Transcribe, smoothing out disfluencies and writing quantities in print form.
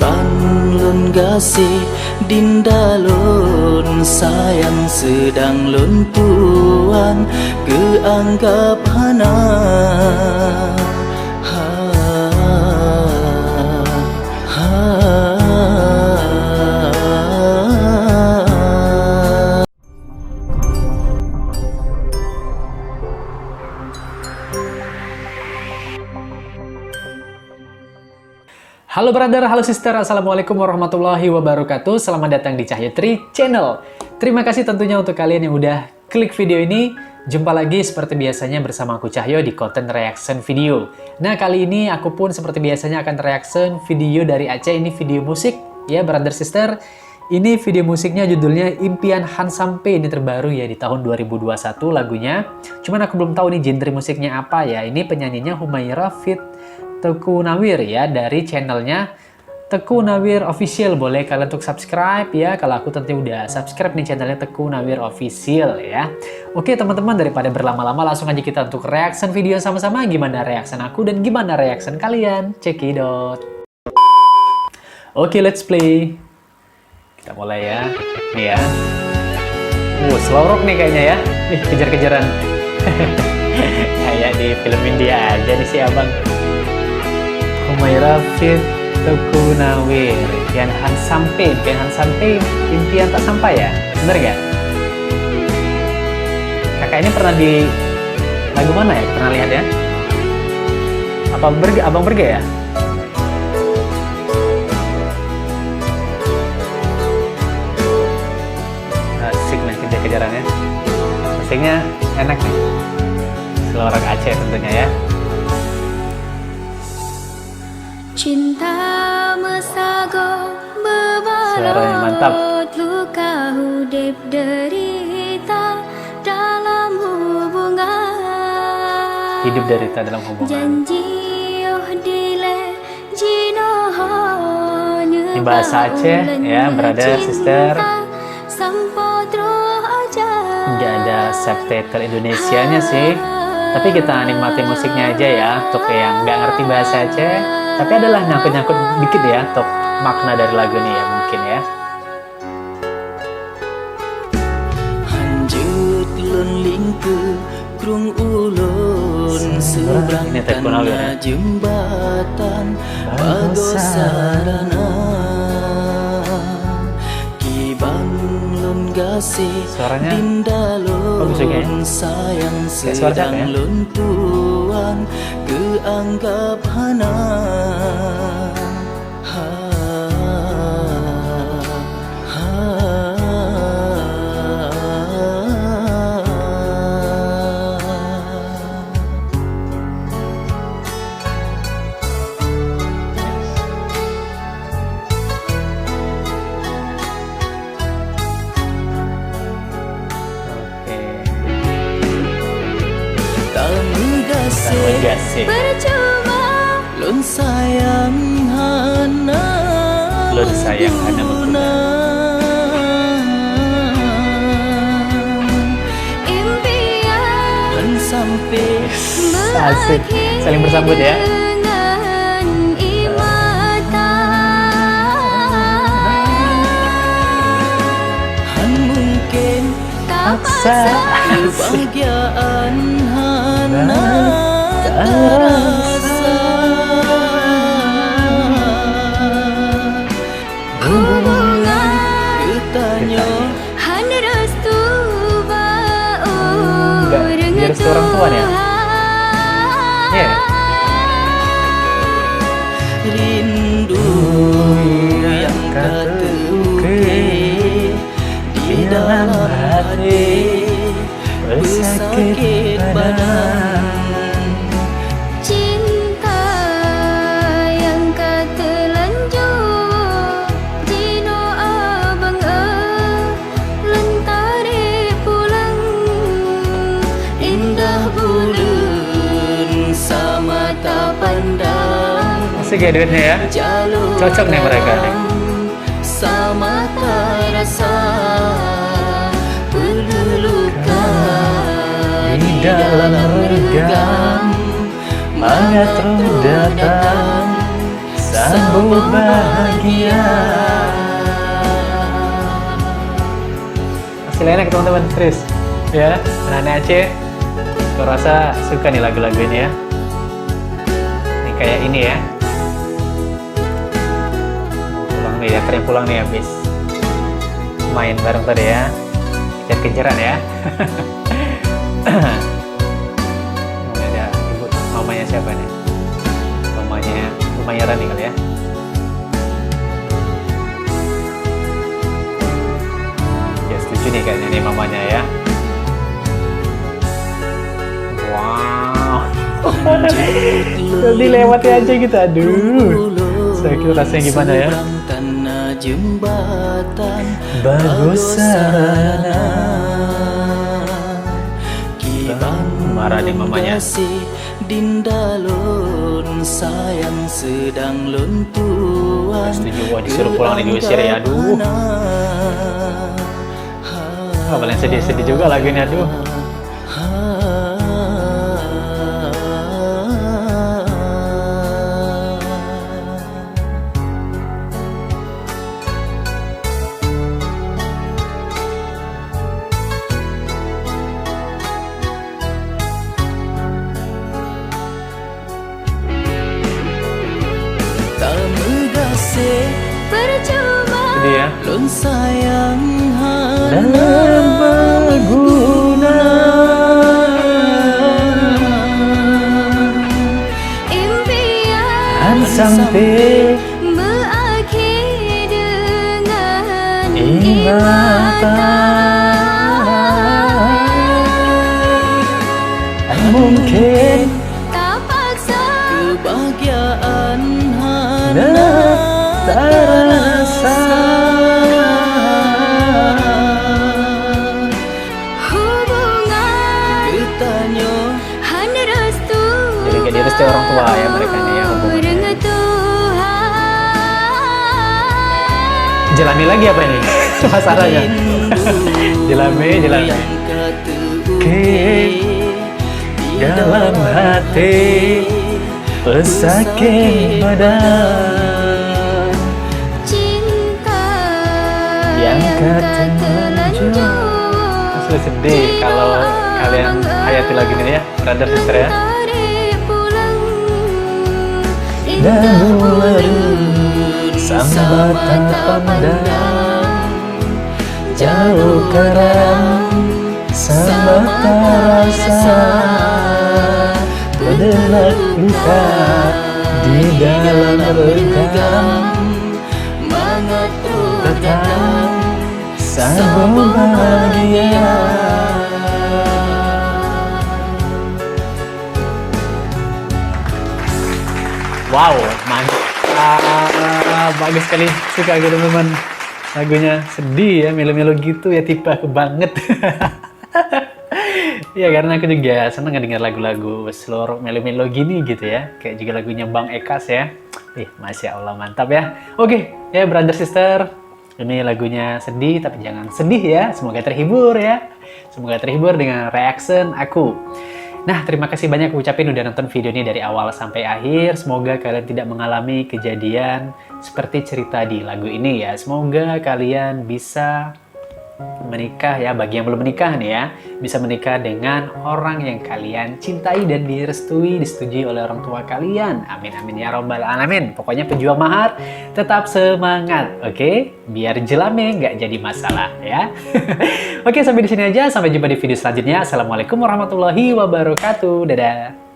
Kiban lun gasih dinda lun sayang sedang lun tuan keanggap hana Halo brother, halo sister, assalamualaikum warahmatullahi wabarakatuh. Selamat datang di Cahyo Tri Channel. Terima kasih tentunya untuk kalian yang udah klik video ini. Jumpa lagi seperti biasanya bersama aku Cahyo di konten reaction video. Nah kali ini aku pun seperti biasanya akan reaction video dari Aceh. Ini video musik ya brother sister. Ini video musiknya judulnya Impian Han Sampe. Ini terbaru ya di tahun 2021 lagunya. Cuman aku belum tahu nih genre musiknya apa ya. Ini penyanyinya Humaira Fit Teuku Nawir ya, dari channelnya Teuku Nawir Official. Boleh kalian untuk subscribe ya, kalau aku tentu udah subscribe nih channelnya Teuku Nawir Official ya. Oke teman-teman, daripada berlama-lama langsung aja kita untuk reaction video sama-sama. Gimana reaction aku dan gimana reaction kalian? Cekidot. Oke, let's play. Kita mulai ya. Nih ya. Slow rock nih kayaknya ya. Nih kejar-kejaran. Kayak di film India aja nih si abang. Humaira Fit Teuku Nawir, Impian Han Sampe, impian tak sampai ya? Bener gak? Kakak ini pernah di lagu mana ya? Pernah lihat ya? Abang Berge ya? Asik nih kejar-kejarannya. Musiknya enak nih. Slow rock Aceh tentunya ya. Cinta mesago bebalot luka hudip derita dalam hubungan. Hidup derita dalam hubungan. Janji dile jinoh. Ini bahasa Aceh ya, brother, sister. Nggak ada subtitle Indonesianya sih. Tapi kita nikmati musiknya aja ya, untuk yang nggak ngerti bahasa Aceh. Tapi adalah nyangkut-nyangkut dikit ya, untuk makna dari lagu ini ya mungkin ya. Hanjut lun lingku krung ulun seberangkannya jembatan bagus sarana kiban lun gasih dinda lun sayang sedang lun tuan keanggap hana Percuma lun sayang hana mengguna. Impian Han sampai Asik, saling bersambut ya. dengan Han mungkin paksa kebahagiaan hana terasa hubungan ketanya Han restu bau Dia restu orang tua ya? Iya. rindu yang ketukir di dalam hati bersakit badan. cinta yang ketelanjur Dino abang lentari pulang Indah bulan sama tak pandang. Asik ya duitnya ya. Cocok nih mereka nih. Sama tak rasa pelulukan di dalam regam. Manga terus datang sambut bahagia. bahagia. Masih enak teman-teman, serius. Ya, anak-anak Aceh, aku rasa suka nih lagu-lagu ini ya. Ini kayak ini ya. Pulang nih ya, tren pulang nih habis main bareng tadi ya. Kejar-kejaran ya. Ini ada ibu, mamanya siapa nih? Mamanya Rani kali ya. Ya setuju nih kayaknya nih mamanya ya. Wow. Dilewati aja gitu, aduh. Sakit rasanya gimana ya? Tanah jembatan Bagus sana. Marah nih mamanya. Dindalun sayang sedang luntuan. Setuju, wah disuruh pulang nih diusir ya, aduh. Paling sedih-sedih juga lagu ini, aduh. Tak megase Percuma Sedih ya. lun sayang Dalam berguna. impian Sampai berakhir dengan ingatan. Mungkin tak paksa kebahagiaan Hana terasa. hubungan bertanya hanya restu. Jadi kayak direstui orang tua ya mereka nih ya hubungannya. Dengan Tuhan. Jalani lagi apa ini? Masalahnya. Jalani. Dalam hati pesakit badan Cinta yang kata telanjur. Asli sedih kalau kalian hayati lagu ini ya, brother sister ya. Tarik pulang Dahulu sambat tanpa pandang, jauh kerang sambat terasa, berdelak luka di dalam rekam, tetap sambung bahagia. Wow, mantap, bagus sekali, suka gitu teman. Lagunya sedih ya, melo-melo gitu ya, tipe aku banget. Ya karena aku juga seneng dengar lagu-lagu slow rock melo-melo gini gitu ya, kayak juga lagunya Bang Ekas ya. Masya Allah mantap ya. Oke, ya brother sister, ini lagunya sedih tapi jangan sedih ya. Semoga terhibur ya. Semoga terhibur dengan reaction aku. Nah, terima kasih banyak aku ucapin udah nonton video ini dari awal sampai akhir. Semoga kalian tidak mengalami kejadian seperti cerita di lagu ini ya. Semoga kalian bisa menikah ya, bagi yang belum menikah nih ya, bisa menikah dengan orang yang kalian cintai dan direstui, disetujui oleh orang tua kalian. Amin amin ya robbal alamin. Pokoknya pejuang mahar tetap semangat, oke? Biar jelame nggak jadi masalah ya. Oke, sampai di sini aja. Sampai jumpa di video selanjutnya. Assalamualaikum warahmatullahi wabarakatuh. Dadah.